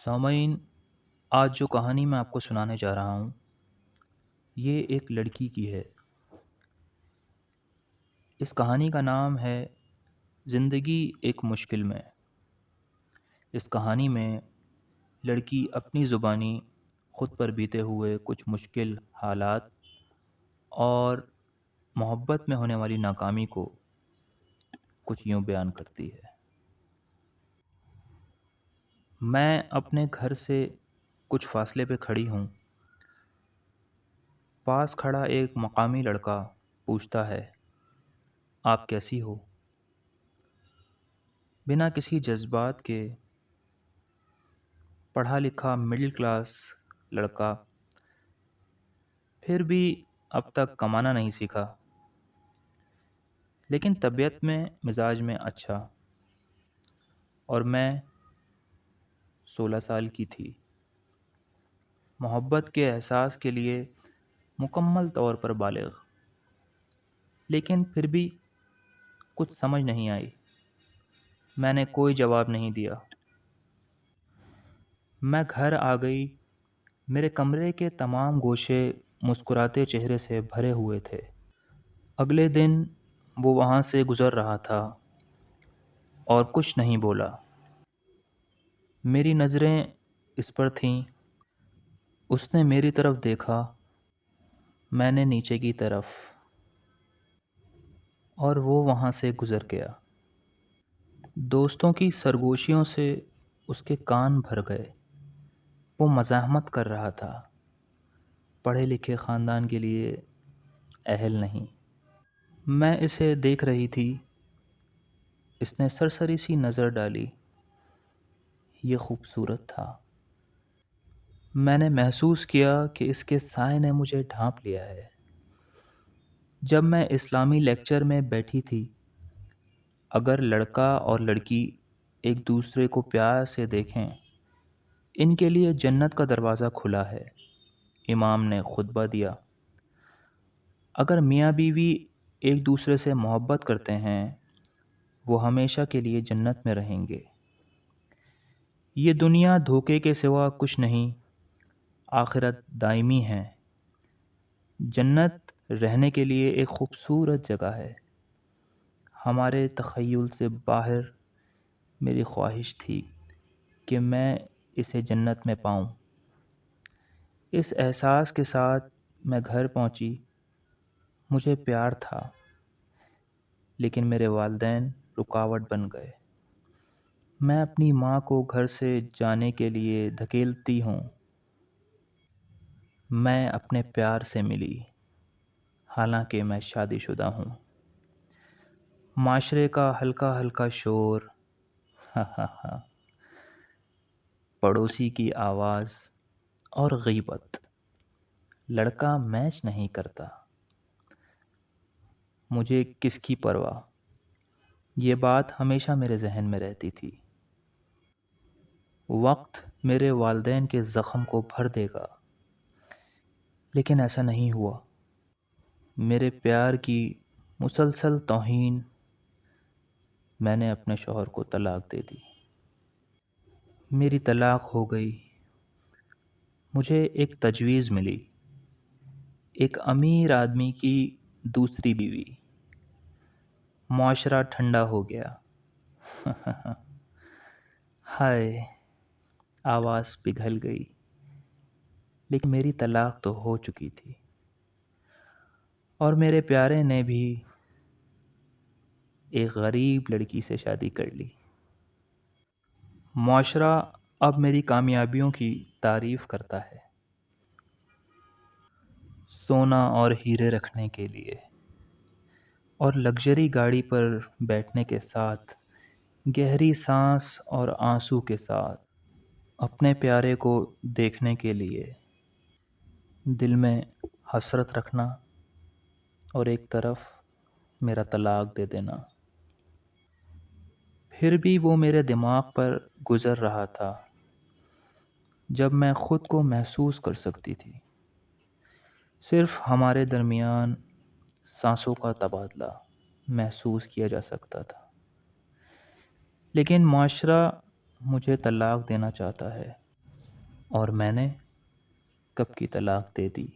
سامعین، آج جو کہانی میں آپ کو سنانے جا رہا ہوں یہ ایک لڑکی کی ہے۔ اس کہانی کا نام ہے زندگی ایک مشکل میں۔ اس کہانی میں لڑکی اپنی زبانی خود پر بیتے ہوئے کچھ مشکل حالات اور محبت میں ہونے والی ناکامی کو کچھ یوں بیان کرتی ہے۔ میں اپنے گھر سے کچھ فاصلے پہ کھڑی ہوں۔ پاس کھڑا ایک مقامی لڑکا پوچھتا ہے، آپ کیسی ہو؟ بنا کسی جذبات کے پڑھا لکھا مڈل کلاس لڑکا، پھر بھی اب تک کمانا نہیں سیکھا، لیکن طبیعت میں مزاج میں اچھا، اور میں 16 سال کی تھی۔ محبت کے احساس کے لیے مکمل طور پر بالغ، لیکن پھر بھی کچھ سمجھ نہیں آئی۔ میں نے کوئی جواب نہیں دیا۔ میں گھر آ گئی۔ میرے کمرے کے تمام گوشے مسکراتے چہرے سے بھرے ہوئے تھے۔ اگلے دن وہ وہاں سے گزر رہا تھا اور کچھ نہیں بولا۔ میری نظریں اس پر تھیں۔ اس نے میری طرف دیکھا، میں نے نیچے کی طرف، اور وہ وہاں سے گزر گیا۔ دوستوں کی سرگوشیوں سے اس کے کان بھر گئے۔ وہ مزاحمت کر رہا تھا، پڑھے لکھے خاندان کے لیے اہل نہیں۔ میں اسے دیکھ رہی تھی۔ اس نے سرسری سی نظر ڈالی۔ یہ خوبصورت تھا۔ میں نے محسوس کیا کہ اس کے سائے نے مجھے ڈھانپ لیا ہے۔ جب میں اسلامی لیکچر میں بیٹھی تھی، اگر لڑکا اور لڑکی ایک دوسرے کو پیار سے دیکھیں، ان کے لیے جنت کا دروازہ کھلا ہے، امام نے خطبہ دیا۔ اگر میاں بیوی ایک دوسرے سے محبت کرتے ہیں، وہ ہمیشہ کے لیے جنت میں رہیں گے۔ یہ دنیا دھوکے کے سوا کچھ نہیں، آخرت دائمی ہے۔ جنت رہنے کے لیے ایک خوبصورت جگہ ہے۔ ہمارے تخیل سے باہر میری خواہش تھی کہ میں اسے جنت میں پاؤں۔ اس احساس کے ساتھ میں گھر پہنچی۔ مجھے پیار تھا، لیکن میرے والدین رکاوٹ بن گئے۔ میں اپنی ماں کو گھر سے جانے کے لیے دھکیلتی ہوں۔ میں اپنے پیار سے ملی، حالانکہ میں شادی شدہ ہوں۔ معاشرے کا ہلکا ہلکا شور، پڑوسی کی آواز اور غیبت۔ لڑکا میچ نہیں کرتا، مجھے کس کی پرواہ؟ یہ بات ہمیشہ میرے ذہن میں رہتی تھی۔ وقت میرے والدین کے زخم کو بھر دے گا، لیکن ایسا نہیں ہوا۔ میرے پیار کی مسلسل توہین، میں نے اپنے شوہر کو طلاق دے دی۔ میری طلاق ہو گئی۔ مجھے ایک تجویز ملی، ایک امیر آدمی کی دوسری بیوی۔ معاشرہ ٹھنڈا ہو گیا۔ ہائے، آواز پگھل گئی، لیکن میری طلاق تو ہو چکی تھی، اور میرے پیارے نے بھی ایک غریب لڑکی سے شادی کر لی۔ معاشرہ اب میری کامیابیوں کی تعریف کرتا ہے، سونا اور ہیرے رکھنے کے لیے، اور لگژری گاڑی پر بیٹھنے کے ساتھ، گہری سانس اور آنسو کے ساتھ اپنے پیارے کو دیکھنے کے لیے، دل میں حسرت رکھنا، اور ایک طرف میرا طلاق دے دینا۔ پھر بھی وہ میرے دماغ پر گزر رہا تھا جب میں خود کو محسوس کر سکتی تھی۔ صرف ہمارے درمیان سانسوں کا تبادلہ محسوس کیا جا سکتا تھا، لیکن معاشرہ مجھے طلاق دینا چاہتا ہے۔ اور میں نے کب کی طلاق دے دی،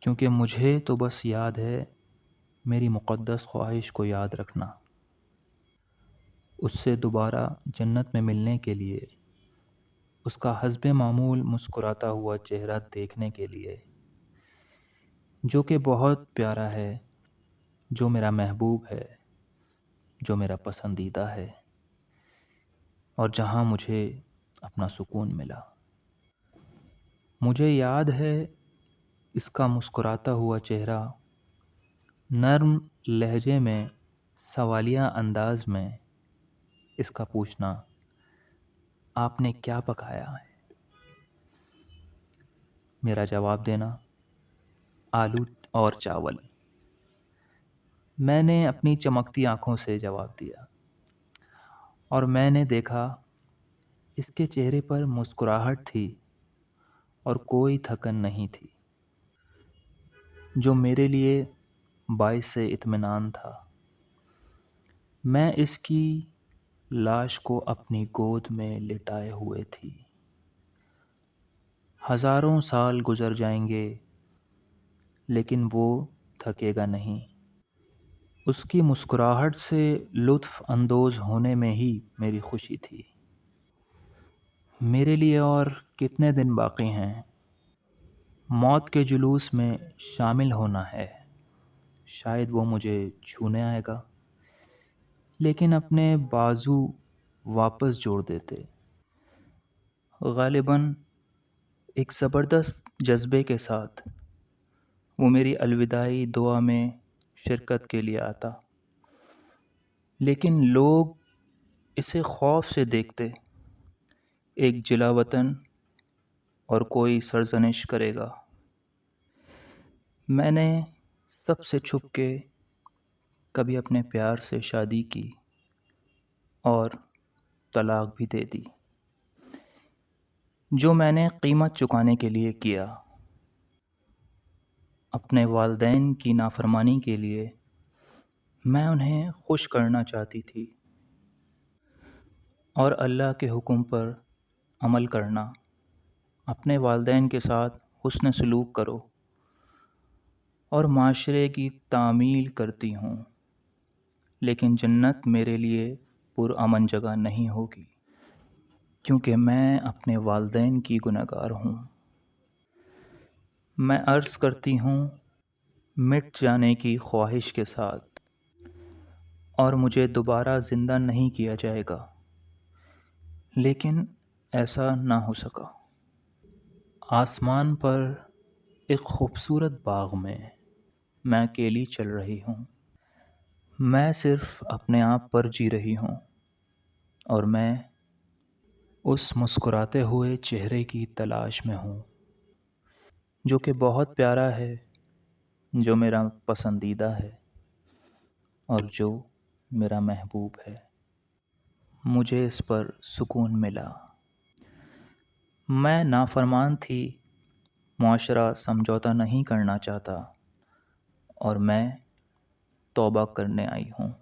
کیونکہ مجھے تو بس یاد ہے میری مقدس خواہش کو یاد رکھنا، اس سے دوبارہ جنت میں ملنے کے لیے، اس کا حسب معمول مسکراتا ہوا چہرہ دیکھنے کے لیے، جو کہ بہت پیارا ہے، جو میرا محبوب ہے، جو میرا پسندیدہ ہے، اور جہاں مجھے اپنا سکون ملا۔ مجھے یاد ہے اس کا مسکراتا ہوا چہرہ، نرم لہجے میں، سوالیہ انداز میں اس کا پوچھنا، آپ نے کیا پکایا ہے؟ میرا جواب دینا، آلو اور چاول۔ میں نے اپنی چمکتی آنکھوں سے جواب دیا، اور میں نے دیکھا اس کے چہرے پر مسکراہٹ تھی اور کوئی تھکن نہیں تھی، جو میرے لیے باعث اطمینان تھا۔ میں اس کی لاش کو اپنی گود میں لٹائے ہوئے تھی۔ ہزاروں سال گزر جائیں گے لیکن وہ تھکے گا نہیں۔ اس کی مسکراہٹ سے لطف اندوز ہونے میں ہی میری خوشی تھی۔ میرے لیے اور کتنے دن باقی ہیں؟ موت کے جلوس میں شامل ہونا ہے۔ شاید وہ مجھے چھونے آئے گا، لیکن اپنے بازو واپس جوڑ دیتے۔ غالباً ایک زبردست جذبے کے ساتھ وہ میری الوداعی دعا میں شرکت کے لیے آتا، لیکن لوگ اسے خوف سے دیکھتے، ایک جلا وطن اور کوئی سرزنش کرے گا۔ میں نے سب سے چھپ کے کبھی اپنے پیار سے شادی کی اور طلاق بھی دے دی، جو میں نے قیمت چکانے کے لیے کیا۔ اپنے والدین کی نافرمانی کے لیے میں انہیں خوش کرنا چاہتی تھی، اور اللہ کے حکم پر عمل کرنا۔ اپنے والدین کے ساتھ حسن سلوک کرو اور معاشرے کی تعمیل کرتی ہوں، لیکن جنت میرے لیے پرامن جگہ نہیں ہوگی، کیونکہ میں اپنے والدین کی گنہگار ہوں۔ میں عرض کرتی ہوں مٹ جانے کی خواہش کے ساتھ، اور مجھے دوبارہ زندہ نہیں کیا جائے گا، لیکن ایسا نہ ہو سکا۔ آسمان پر ایک خوبصورت باغ میں اکیلی چل رہی ہوں۔ میں صرف اپنے آپ پر جی رہی ہوں، اور میں اس مسکراتے ہوئے چہرے کی تلاش میں ہوں، جو کہ بہت پیارا ہے، جو میرا پسندیدہ ہے، اور جو میرا محبوب ہے۔ مجھے اس پر سکون ملا۔ میں نافرمان تھی، معاشرہ سمجھوتا نہیں کرنا چاہتا، اور میں توبہ کرنے آئی ہوں،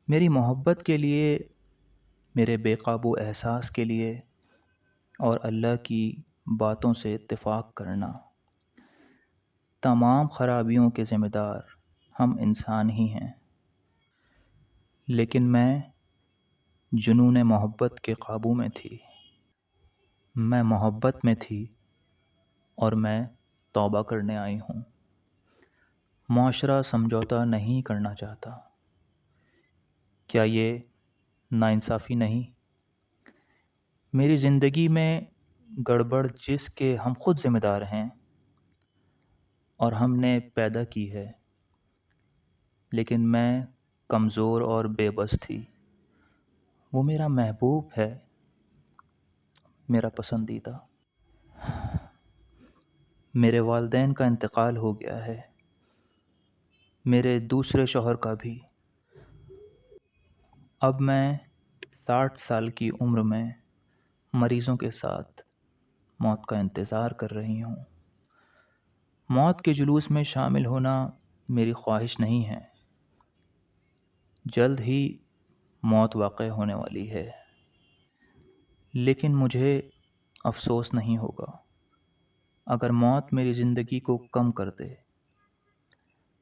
میری محبت کے لیے، میرے بے قابو احساس کے لیے، اور اللہ کی باتوں سے اتفاق کرنا۔ تمام خرابیوں کے ذمہ دار ہم انسان ہی ہیں، لیکن میں جنون محبت کے قابو میں تھی۔ میں محبت میں تھی، اور میں توبہ کرنے آئی ہوں۔ معاشرہ سمجھوتا نہیں کرنا چاہتا۔ کیا یہ ناانصافی نہیں؟ میری زندگی میں گڑبڑ جس کے ہم خود ذمہ دار ہیں اور ہم نے پیدا کی ہے، لیکن میں کمزور اور بے بس تھی۔ وہ میرا محبوب ہے، میرا پسندیدہ۔ میرے والدین کا انتقال ہو گیا ہے، میرے دوسرے شوہر کا بھی۔ اب میں 60 سال کی عمر میں مریضوں کے ساتھ موت کا انتظار کر رہی ہوں۔ موت کے جلوس میں شامل ہونا میری خواہش نہیں ہے۔ جلد ہی موت واقع ہونے والی ہے، لیکن مجھے افسوس نہیں ہوگا اگر موت میری زندگی کو کم کر دے۔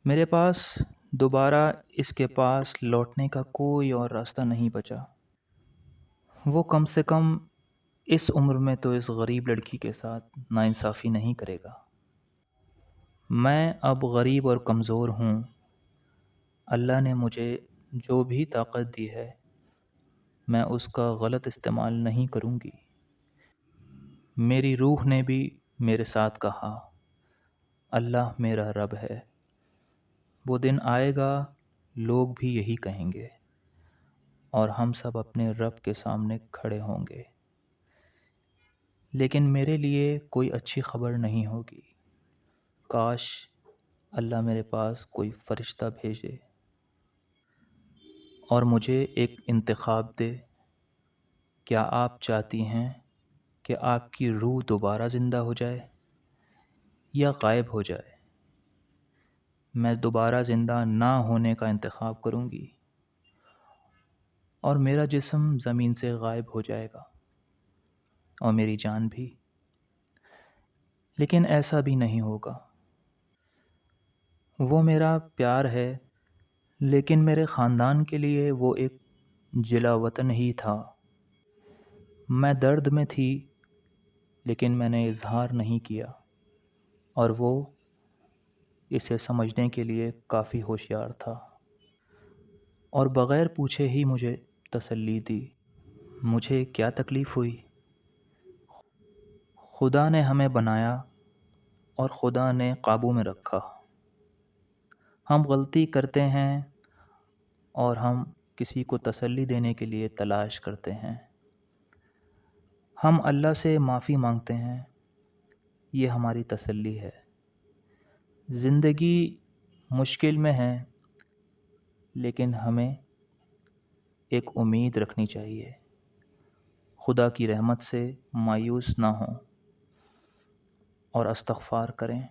میرے پاس دوبارہ اس کے پاس لوٹنے کا کوئی اور راستہ نہیں بچا۔ وہ کم سے کم اس عمر میں تو اس غریب لڑکی کے ساتھ ناانصافی نہیں کرے گا۔ میں اب غریب اور کمزور ہوں۔ اللہ نے مجھے جو بھی طاقت دی ہے میں اس کا غلط استعمال نہیں کروں گی۔ میری روح نے بھی میرے ساتھ کہا، اللہ میرا رب ہے۔ وہ دن آئے گا لوگ بھی یہی کہیں گے اور ہم سب اپنے رب کے سامنے کھڑے ہوں گے۔ لیکن میرے لیے کوئی اچھی خبر نہیں ہوگی۔ کاش اللہ میرے پاس کوئی فرشتہ بھیجے اور مجھے ایک انتخاب دے۔ کیا آپ چاہتی ہیں کہ آپ کی روح دوبارہ زندہ ہو جائے یا غائب ہو جائے؟ میں دوبارہ زندہ نہ ہونے کا انتخاب کروں گی اور میرا جسم زمین سے غائب ہو جائے گا اور میری جان بھی۔ لیکن ایسا بھی نہیں ہوگا۔ وہ میرا پیار ہے، لیکن میرے خاندان کے لیے وہ ایک جلا وطن ہی تھا۔ میں درد میں تھی لیکن میں نے اظہار نہیں کیا اور وہ اسے سمجھنے کے لیے کافی ہوشیار تھا اور بغیر پوچھے ہی مجھے تسلی دی۔ مجھے کیا تکلیف ہوئی؟ خدا نے ہمیں بنایا اور خدا نے قابو میں رکھا۔ ہم غلطی کرتے ہیں اور ہم کسی کو تسلی دینے کے لیے تلاش کرتے ہیں۔ ہم اللہ سے معافی مانگتے ہیں، یہ ہماری تسلی ہے۔ زندگی مشکل میں ہے لیکن ہمیں ایک امید رکھنی چاہیے۔ خدا کی رحمت سے مایوس نہ ہوں اور استغفار کریں،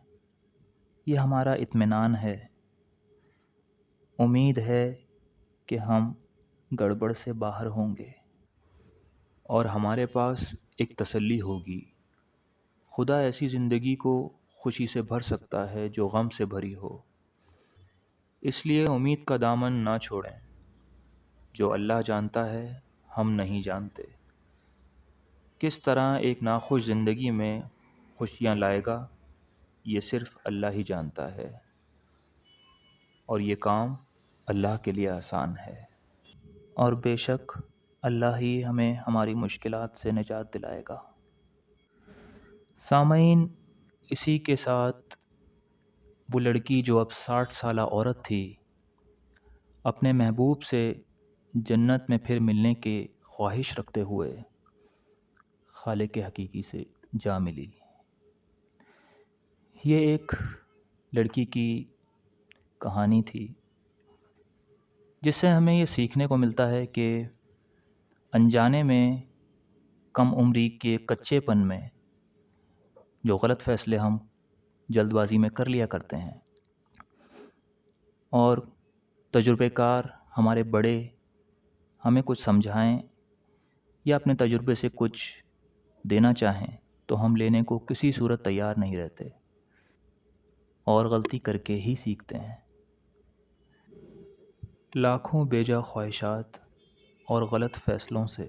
یہ ہمارا اطمینان ہے۔ امید ہے کہ ہم گڑبڑ سے باہر ہوں گے اور ہمارے پاس ایک تسلی ہوگی۔ خدا ایسی زندگی کو خوشی سے بھر سکتا ہے جو غم سے بھری ہو۔ اس لیے امید کا دامن نہ چھوڑیں۔ جو اللہ جانتا ہے ہم نہیں جانتے۔ کس طرح ایک ناخوش زندگی میں خوشیاں لائے گا یہ صرف اللہ ہی جانتا ہے، اور یہ کام اللہ کے لیے آسان ہے، اور بے شک اللہ ہی ہمیں ہماری مشکلات سے نجات دلائے گا۔ سامعین، اسی کے ساتھ وہ لڑکی جو اب 60 سالہ عورت تھی، اپنے محبوب سے جنت میں پھر ملنے کی خواہش رکھتے ہوئے خالق حقیقی سے جا ملی۔ یہ ایک لڑکی کی کہانی تھی جس سے ہمیں یہ سیکھنے کو ملتا ہے کہ انجانے میں، کم عمری کے کچے پن میں جو غلط فیصلے ہم جلد بازی میں کر لیا کرتے ہیں، اور تجربے کار ہمارے بڑے ہمیں کچھ سمجھائیں یا اپنے تجربے سے کچھ دینا چاہیں تو ہم لینے کو کسی صورت تیار نہیں رہتے اور غلطی کر کے ہی سیکھتے ہیں۔ لاکھوں بیجا خواہشات اور غلط فیصلوں سے